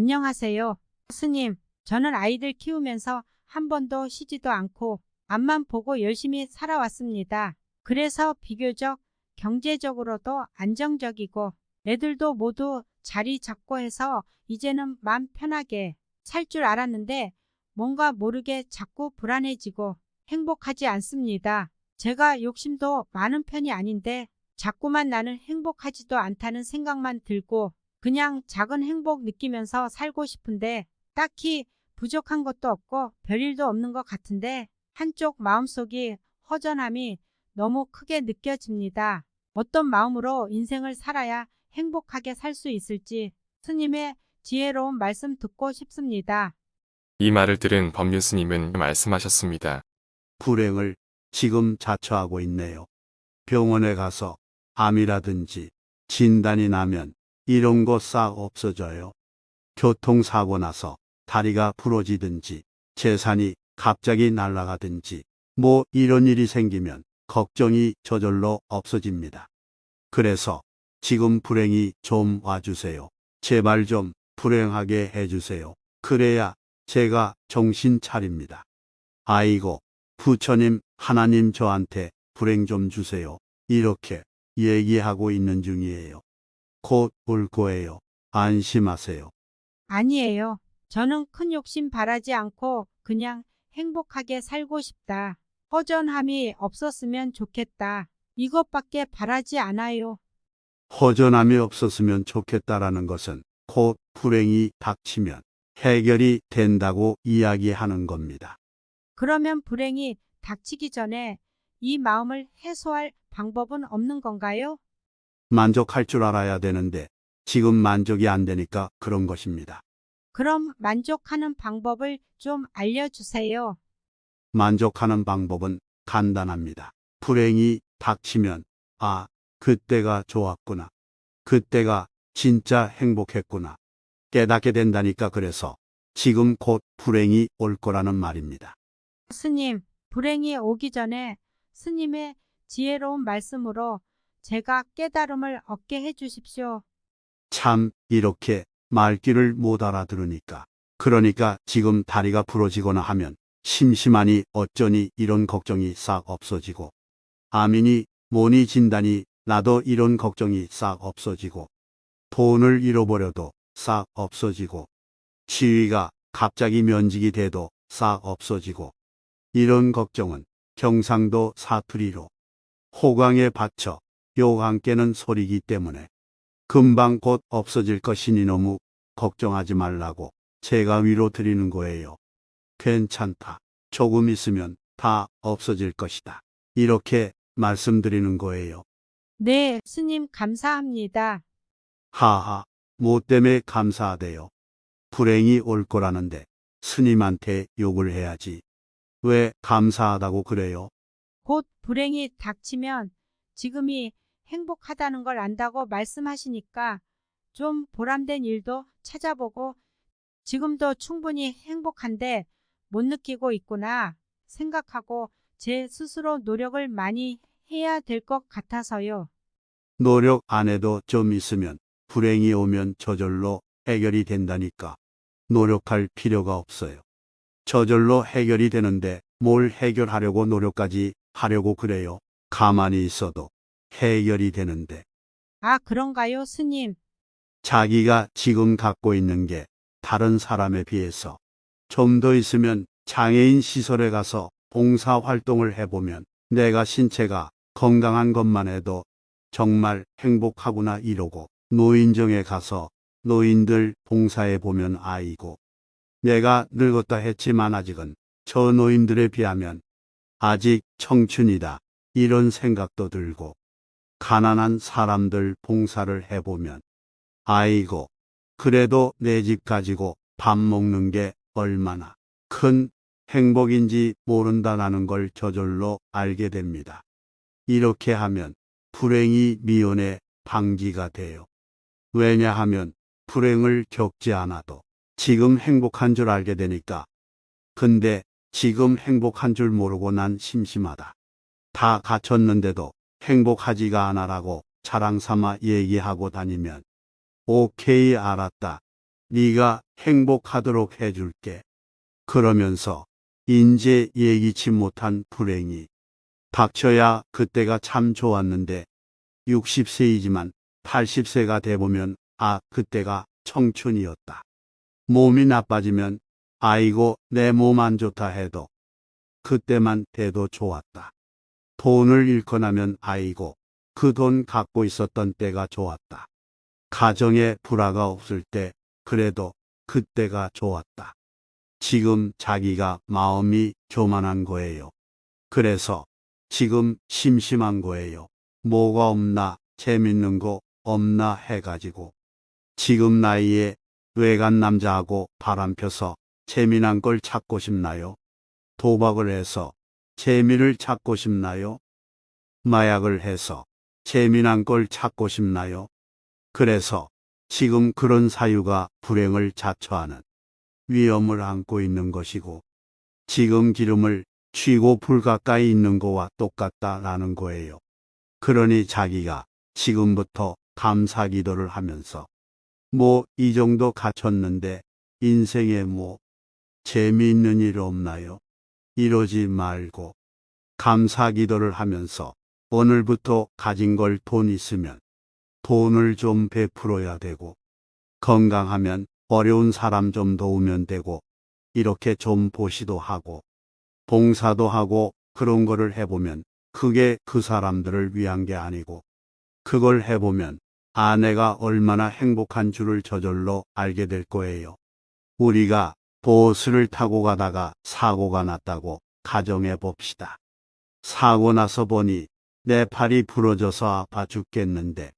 안녕하세요. 스님, 저는 아이들 키우면서 한 번도 쉬지도 않고 앞만 보고 열심히 살아왔습니다. 그래서 비교적 경제적으로도 안정적이고 애들도 모두 자리 잡고 해서 이제는 마음 편하게 살 줄 알았는데 뭔가 모르게 자꾸 불안해지고 행복하지 않습니다. 제가 욕심도 많은 편이 아닌데 자꾸만 나는 행복하지도 않다는 생각만 들고 그냥 작은 행복 느끼면서 살고 싶은데 딱히 부족한 것도 없고 별일도 없는 것 같은데 한쪽 마음속이 허전함이 너무 크게 느껴집니다. 어떤 마음으로 인생을 살아야 행복하게 살 수 있을지 스님의 지혜로운 말씀 듣고 싶습니다. 이 말을 들은 법륜 스님은 말씀하셨습니다. 불행을 지금 자처하고 있네요. 병원에 가서 암이라든지 진단이 나면 이런 거 싹 없어져요. 교통사고 나서 다리가 부러지든지 재산이 갑자기 날아가든지 뭐 이런 일이 생기면 걱정이 저절로 없어집니다. 그래서 지금 불행이 좀 와주세요. 제발 좀 불행하게 해주세요. 그래야 제가 정신 차립니다. 아이고, 부처님, 하나님 저한테 불행 좀 주세요. 이렇게 얘기하고 있는 중이에요. 곧 올 거예요. 안심하세요. 아니에요. 저는 큰 욕심 바라지 않고 그냥 행복하게 살고 싶다. 허전함이 없었으면 좋겠다. 이것밖에 바라지 않아요. 허전함이 없었으면 좋겠다라는 것은 곧 불행이 닥치면 해결이 된다고 이야기하는 겁니다. 그러면 불행이 닥치기 전에 이 마음을 해소할 방법은 없는 건가요? 만족할 줄 알아야 되는데 지금 만족이 안 되니까 그런 것입니다. 그럼 만족하는 방법을 좀 알려주세요. 만족하는 방법은 간단합니다. 불행이 닥치면 아, 그때가 좋았구나. 그때가 진짜 행복했구나. 깨닫게 된다니까. 그래서 지금 곧 불행이 올 거라는 말입니다. 스님, 불행이 오기 전에 스님의 지혜로운 말씀으로 제가 깨달음을 얻게 해주십시오. 참 이렇게 말귀를 못 알아들으니까. 그러니까 지금 다리가 부러지거나 하면 심심하니 어쩌니 이런 걱정이 싹 없어지고, 암이니 뭐니 진단이 나도 이런 걱정이 싹 없어지고, 돈을 잃어버려도 싹 없어지고, 지위가 갑자기 면직이 돼도 싹 없어지고, 이런 걱정은 경상도 사투리로 호강에 받쳐 욕 안 깨는 소리이기 때문에 금방 곧 없어질 것이니 너무 걱정하지 말라고 제가 위로 드리는 거예요. 괜찮다. 조금 있으면 다 없어질 것이다. 이렇게 말씀드리는 거예요. 네, 스님 감사합니다. 하하, 뭐 때문에 감사하대요. 불행이 올 거라는데 스님한테 욕을 해야지. 왜 감사하다고 그래요? 곧 불행이 닥치면 지금이 행복하다는 걸 안다고 말씀하시니까 좀 보람된 일도 찾아보고 지금도 충분히 행복한데 못 느끼고 있구나 생각하고 제 스스로 노력을 많이 해야 될 것 같아서요. 노력 안 해도 좀 있으면 불행이 오면 저절로 해결이 된다니까. 노력할 필요가 없어요. 저절로 해결이 되는데 뭘 해결하려고 노력까지 하려고 그래요. 가만히 있어도 해결이 되는데. 아, 그런가요, 스님? 자기가 지금 갖고 있는 게 다른 사람에 비해서 좀 더 있으면 장애인 시설에 가서 봉사 활동을 해보면 내가 신체가 건강한 것만 해도 정말 행복하구나 이러고, 노인정에 가서 노인들 봉사해 보면 아이고, 내가 늙었다 했지만 아직은 저 노인들에 비하면 아직 청춘이다 이런 생각도 들고, 가난한 사람들 봉사를 해보면 아이고, 그래도 내 집 가지고 밥 먹는 게 얼마나 큰 행복인지 모른다라는 걸 저절로 알게 됩니다. 이렇게 하면 불행이 미연에 방지가 돼요. 왜냐하면 불행을 겪지 않아도 지금 행복한 줄 알게 되니까. 근데 지금 행복한 줄 모르고 난 심심하다. 다 갖췄는데도 행복하지가 않아라고 자랑 삼아 얘기하고 다니면 오케이 알았다. 네가 행복하도록 해줄게. 그러면서 인제 예기치 못한 불행이 닥쳐야 그때가 참 좋았는데 60세이지만 80세가 돼보면 그때가 청춘이었다. 몸이 나빠지면 아이고 내 몸 안 좋다 해도 그때만 돼도 좋았다. 돈을 잃고 나면 아이고 그 돈 갖고 있었던 때가 좋았다. 가정에 불화가 없을 때 그래도 그때가 좋았다. 지금 자기가 마음이 교만한 거예요. 그래서 지금 심심한 거예요. 뭐가 없나, 재밌는 거 없나 해가지고. 지금 나이에 외간 남자하고 바람펴서 재미난 걸 찾고 싶나요? 도박을 해서 재미를 찾고 싶나요? 마약을 해서 재미난 걸 찾고 싶나요? 그래서 지금 그런 사유가 불행을 자초하는 위험을 안고 있는 것이고, 지금 기름을 쥐고 불 가까이 있는 거와 똑같다라는 거예요. 그러니 자기가 지금부터 감사 기도를 하면서 이 정도 갖췄는데 인생에 재미있는 일 없나요? 이러지 말고 감사 기도를 하면서 오늘부터 가진 걸 돈 있으면 돈을 좀 베풀어야 되고, 건강하면 어려운 사람 좀 도우면 되고, 이렇게 좀 보시도 하고 봉사도 하고 그런 거를 해보면 그게 그 사람들을 위한 게 아니고, 그걸 해보면 내가 얼마나 행복한 줄을 저절로 알게 될 거예요. 우리가 버스를 타고 가다가 사고가 났다고 가정해 봅시다. 사고 나서 보니 내 팔이 부러져서 아파 죽겠는데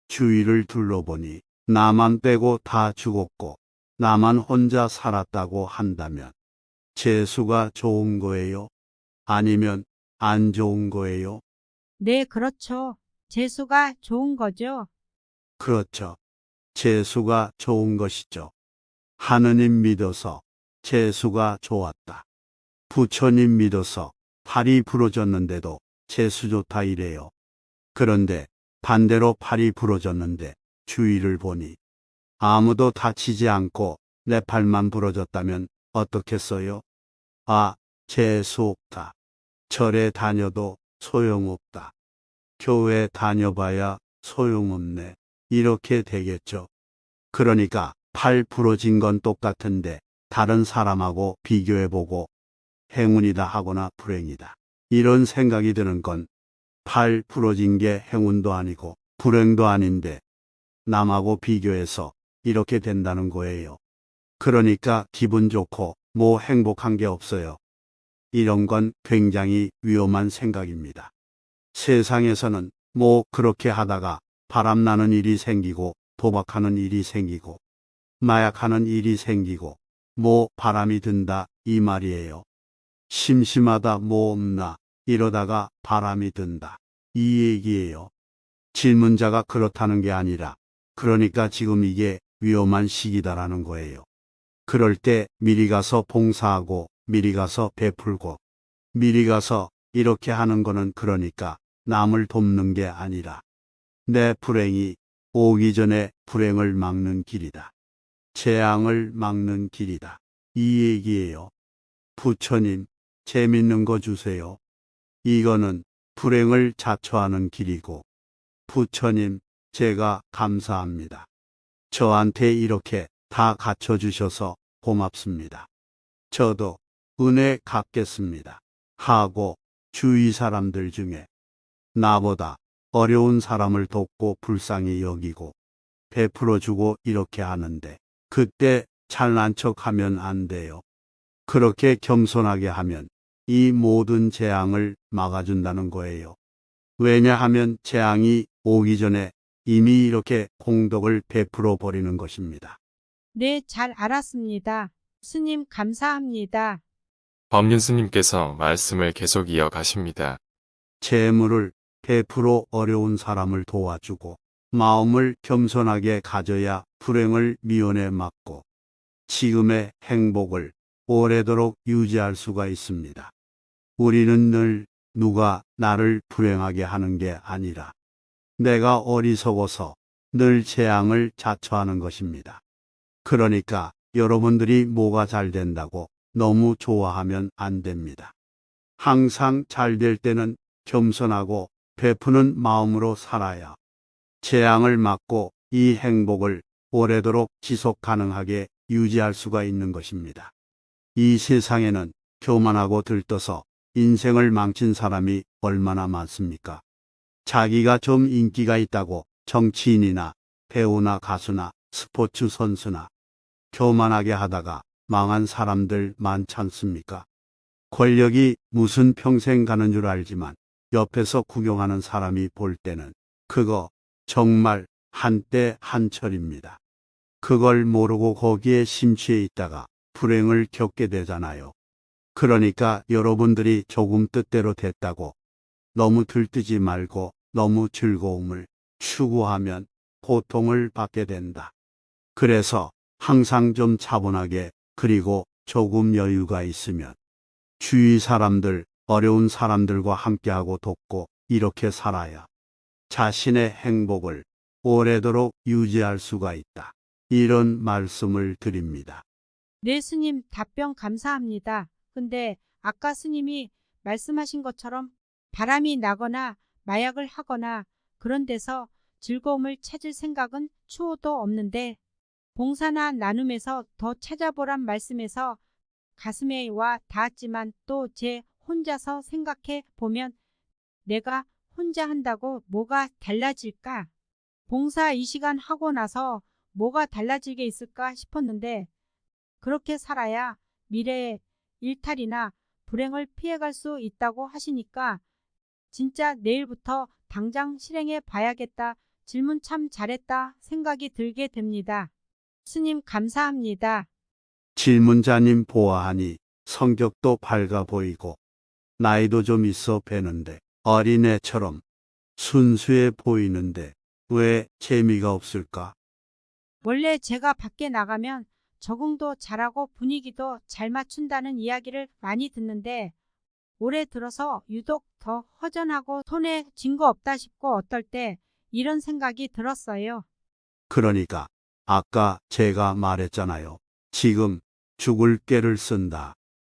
주위를 둘러보니 나만 빼고 다 죽었고 나만 혼자 살았다고 한다면 재수가 좋은 거예요? 아니면 안 좋은 거예요? 네, 그렇죠. 재수가 좋은 거죠. 그렇죠. 재수가 좋은 것이죠. 하느님 믿어서 재수가 좋았다. 부처님 믿어서 팔이 부러졌는데도 재수 좋다 이래요. 그런데 반대로 팔이 부러졌는데 주위를 보니 아무도 다치지 않고 내 팔만 부러졌다면 어떻겠어요? 재수 없다. 절에 다녀도 소용없다. 교회 다녀봐야 소용없네. 이렇게 되겠죠. 그러니까 팔 부러진 건 똑같은데 다른 사람하고 비교해보고 행운이다 하거나 불행이다, 이런 생각이 드는 건 팔 부러진 게 행운도 아니고 불행도 아닌데 남하고 비교해서 이렇게 된다는 거예요. 그러니까 기분 좋고 행복한 게 없어요. 이런 건 굉장히 위험한 생각입니다. 세상에서는 그렇게 하다가 바람나는 일이 생기고 도박하는 일이 생기고 마약하는 일이 생기고 바람이 든다 이 말이에요. 심심하다 없나 이러다가 바람이 든다 이 얘기예요. 질문자가 그렇다는 게 아니라 그러니까 지금 이게 위험한 시기다라는 거예요. 그럴 때 미리 가서 봉사하고 미리 가서 베풀고 미리 가서 이렇게 하는 거는 그러니까 남을 돕는 게 아니라 내 불행이 오기 전에 불행을 막는 길이다. 재앙을 막는 길이다. 이 얘기예요. 부처님, 재밌는 거 주세요. 이거는 불행을 자초하는 길이고, 부처님, 제가 감사합니다. 저한테 이렇게 다 갖춰주셔서 고맙습니다. 저도 은혜 갚겠습니다. 하고 주위 사람들 중에 나보다 어려운 사람을 돕고 불쌍히 여기고 베풀어주고 이렇게 하는데 그때 잘난 척하면 안 돼요. 그렇게 겸손하게 하면 이 모든 재앙을 막아준다는 거예요. 왜냐하면 재앙이 오기 전에 이미 이렇게 공덕을 베풀어 버리는 것입니다. 네, 잘 알았습니다. 스님 감사합니다. 법륜 스님께서 말씀을 계속 이어가십니다. 재물을 베풀어 어려운 사람을 도와주고 마음을 겸손하게 가져야 불행을 미연에 막고 지금의 행복을 오래도록 유지할 수가 있습니다. 우리는 늘 누가 나를 불행하게 하는 게 아니라 내가 어리석어서 늘 재앙을 자초하는 것입니다. 그러니까 여러분들이 뭐가 잘 된다고 너무 좋아하면 안 됩니다. 항상 잘 될 때는 겸손하고 베푸는 마음으로 살아야 재앙을 막고 이 행복을 오래도록 지속 가능하게 유지할 수가 있는 것입니다. 이 세상에는 교만하고 들떠서 인생을 망친 사람이 얼마나 많습니까? 자기가 좀 인기가 있다고 정치인이나 배우나 가수나 스포츠 선수나 교만하게 하다가 망한 사람들 많지 않습니까? 권력이 무슨 평생 가는 줄 알지만 옆에서 구경하는 사람이 볼 때는 그거 정말 한때 한철입니다. 그걸 모르고 거기에 심취해 있다가 불행을 겪게 되잖아요. 그러니까 여러분들이 조금 뜻대로 됐다고 너무 들뜨지 말고 너무 즐거움을 추구하면 고통을 받게 된다. 그래서 항상 좀 차분하게 그리고 조금 여유가 있으면 주위 사람들, 어려운 사람들과 함께하고 돕고 이렇게 살아야 자신의 행복을 오래도록 유지할 수가 있다. 이런 말씀을 드립니다. 네, 스님 답변 감사합니다. 근데 아까 스님이 말씀하신 것처럼 바람이 나거나 마약을 하거나 그런 데서 즐거움을 찾을 생각은 추호도 없는데 봉사나 나눔에서 더 찾아보란 말씀에서 가슴에 와 닿았지만 또 제 혼자서 생각해 보면 내가 혼자 한다고 뭐가 달라질까? 봉사 이 시간 하고 나서 뭐가 달라질 게 있을까 싶었는데 그렇게 살아야 미래에 일탈이나 불행을 피해갈 수 있다고 하시니까 진짜 내일부터 당장 실행해 봐야겠다. 질문 참 잘했다 생각이 들게 됩니다. 스님 감사합니다. 질문자님 보아하니 성격도 밝아 보이고 나이도 좀 있어 뵈는데 어린애처럼 순수해 보이는데 왜 재미가 없을까? 원래 제가 밖에 나가면 적응도 잘하고 분위기도 잘 맞춘다는 이야기를 많이 듣는데 올해 들어서 유독 더 허전하고 손에 쥔 거 없다 싶고 어떨 때 이런 생각이 들었어요. 그러니까 아까 제가 말했잖아요. 지금 죽을 깨를 쓴다.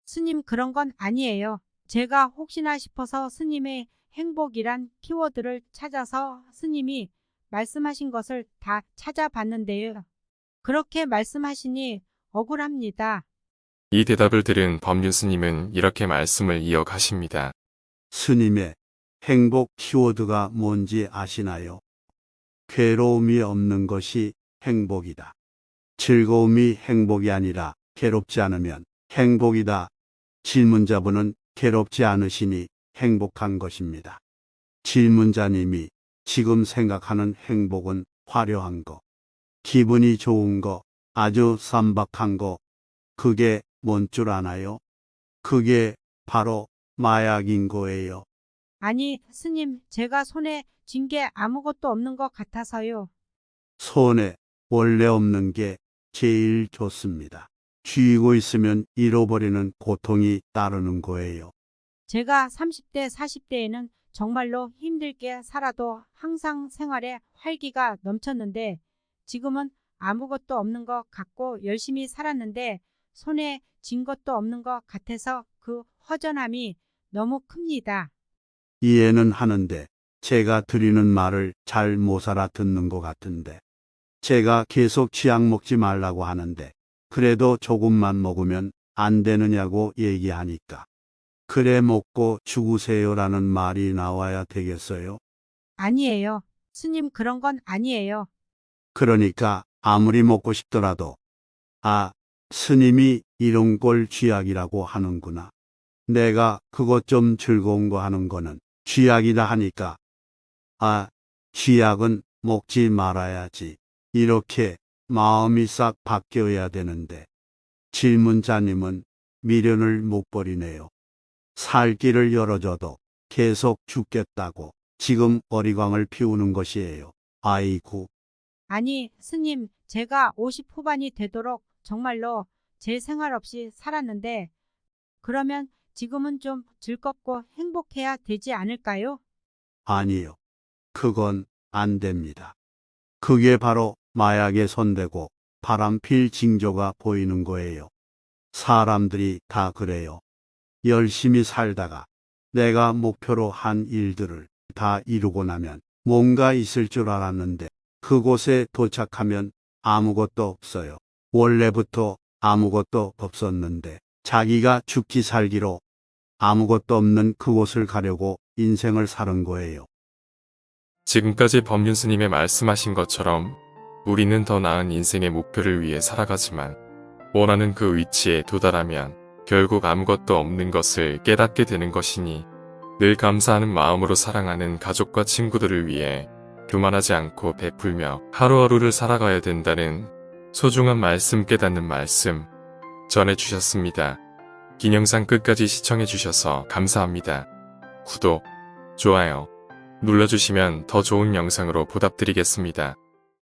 스님 그런 건 아니에요. 제가 혹시나 싶어서 스님의 행복이란 키워드를 찾아서 스님이 말씀하신 것을 다 찾아봤는데요. 그렇게 말씀하시니 억울합니다. 이 대답을 들은 법륜 스님은 이렇게 말씀을 이어가십니다. 스님의 행복 키워드가 뭔지 아시나요? 괴로움이 없는 것이 행복이다. 즐거움이 행복이 아니라 괴롭지 않으면 행복이다. 질문자분은 괴롭지 않으시니 행복한 것입니다. 질문자님이 지금 생각하는 행복은 화려한 거, 기분이 좋은 거, 아주 쌈박한 거, 그게 뭔 줄 아나요? 그게 바로 마약인 거예요. 아니, 스님, 제가 손에 쥔 게 아무것도 없는 것 같아서요. 손에 원래 없는 게 제일 좋습니다. 쥐고 있으면 잃어버리는 고통이 따르는 거예요. 제가 30대, 40대에는 정말로 힘들게 살아도 항상 생활에 활기가 넘쳤는데 지금은 아무것도 없는 것 같고 열심히 살았는데 손에 쥔 것도 없는 것 같아서 그 허전함이 너무 큽니다. 이해는 하는데 제가 드리는 말을 잘 못 알아듣는 것 같은데 제가 계속 치약 먹지 말라고 하는데 그래도 조금만 먹으면 안 되느냐고 얘기하니까 그래 먹고 죽으세요라는 말이 나와야 되겠어요? 아니에요. 스님 그런 건 아니에요. 그러니까 아무리 먹고 싶더라도 아, 스님이 이런 걸 쥐약이라고 하는구나. 내가 그것 좀 즐거운 거 하는 거는 쥐약이다 하니까 아, 쥐약은 먹지 말아야지. 이렇게 마음이 싹 바뀌어야 되는데 질문자님은 미련을 못 버리네요. 살 길을 열어줘도 계속 죽겠다고 지금 어리광을 피우는 것이에요. 아이고. 아니, 스님, 제가 50 후반이 되도록 정말로 제 생활 없이 살았는데 그러면 지금은 좀 즐겁고 행복해야 되지 않을까요? 아니요. 그건 안 됩니다. 그게 바로 마약에 손대고 바람필 징조가 보이는 거예요. 사람들이 다 그래요. 열심히 살다가 내가 목표로 한 일들을 다 이루고 나면 뭔가 있을 줄 알았는데 그곳에 도착하면 아무것도 없어요. 원래부터 아무것도 없었는데 자기가 죽기 살기로 아무것도 없는 그곳을 가려고 인생을 사는 거예요. 지금까지 법륜 스님의 말씀하신 것처럼 우리는 더 나은 인생의 목표를 위해 살아가지만 원하는 그 위치에 도달하면 결국 아무것도 없는 것을 깨닫게 되는 것이니 늘 감사하는 마음으로 사랑하는 가족과 친구들을 위해 교만하지 않고 베풀며 하루하루를 살아가야 된다는 소중한 말씀, 깨닫는 말씀 전해주셨습니다. 긴 영상 끝까지 시청해주셔서 감사합니다. 구독, 좋아요 눌러주시면 더 좋은 영상으로 보답드리겠습니다.